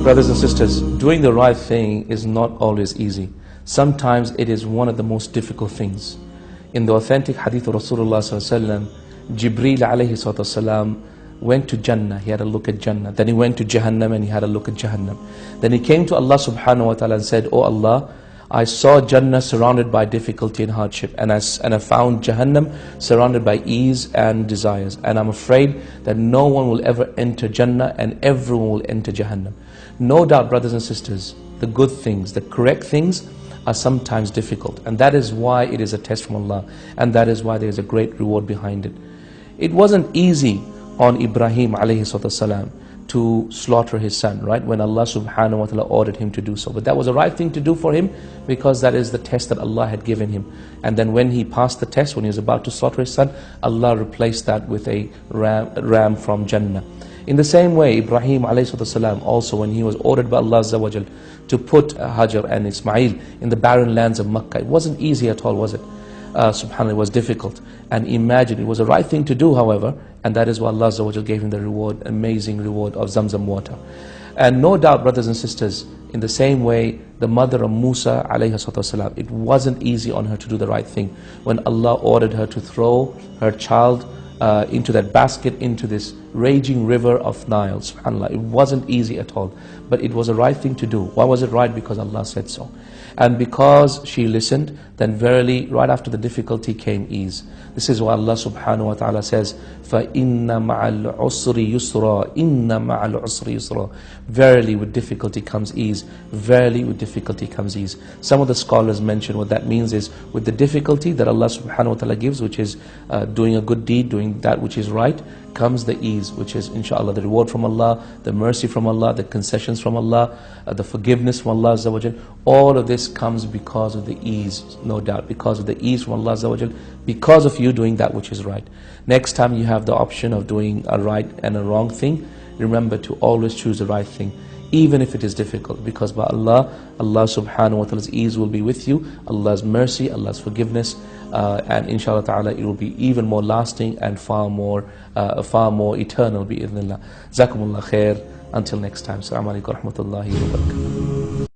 Brothers and sisters, doing the right thing is not always easy. Sometimes it is one of the most difficult things. In the authentic hadith of Rasulullah sallallahu alaihi wasallam, Jibreel alayhi salatu went to Jannah, he had a look at Jannah. Then he went to Jahannam and he had a look at Jahannam. Then he came to Allah subhanahu wa ta'ala and said, "Oh Allah, I saw Jannah surrounded by difficulty and hardship, and I found Jahannam surrounded by ease and desires. And I'm afraid that no one will ever enter Jannah and everyone will enter Jahannam." No doubt, brothers and sisters, the good things, the correct things are sometimes difficult. And that is why it is a test from Allah. And that is why there is a great reward behind it. It wasn't easy on Ibrahim alayhi salam to slaughter his son, right? When Allah subhanahu wa ta'ala ordered him to do so. But that was the right thing to do for him, because that is the test that Allah had given him. And then when he passed the test, when he was about to slaughter his son, Allah replaced that with a ram from Jannah. In the same way, Ibrahim alayhi salam also, when he was ordered by Allah Azza wa Jal to put Hajar and Ismail in the barren lands of Makkah, it wasn't easy at all, was it? SubhanAllah, it was difficult. And imagine, it was the right thing to do, however, and that is why Allah Azza wa Jal gave him the reward, amazing reward of Zamzam water. And no doubt, brothers and sisters, in the same way, the mother of Musa alayhi salam, it wasn't easy on her to do the right thing. When Allah ordered her to throw her child into that basket, into this raging river of Nile, subhanAllah, it wasn't easy at all. But it was the right thing to do. Why was it right? Because Allah said so. And because she listened, then verily, right after the difficulty came ease. This is why Allah subhanahu wa ta'ala says, فَإِنَّ مَعَ الْعُسْرِ يُسْرًا إِنَّ مَعَ الْعُسْرِ يُسْرًا. Verily with difficulty comes ease. Verily with difficulty comes ease. Some of the scholars mention what that means is, with the difficulty that Allah subhanahu wa ta'ala gives, which is doing a good deed, doing that which is right, comes the ease, which is inshallah the reward from Allah, the mercy from Allah, the concessions from Allah, the forgiveness from Allah Azza wa Jal. All of this comes because of the ease, no doubt, because of the ease from Allah Azza wa Jal, because of you doing that which is right. Next time you have the option of doing a right and a wrong thing, remember to always choose the right thing, even if it is difficult, because by Allah subhanahu wa ta'ala's ease will be with you, Allah's mercy, Allah's forgiveness, and inshallah ta'ala it will be even more lasting and far more eternal, bi'idhnillah. Jazakumullah khair. Until next time. Assalamu alaikum wa rahmatullahi wa barakatuh.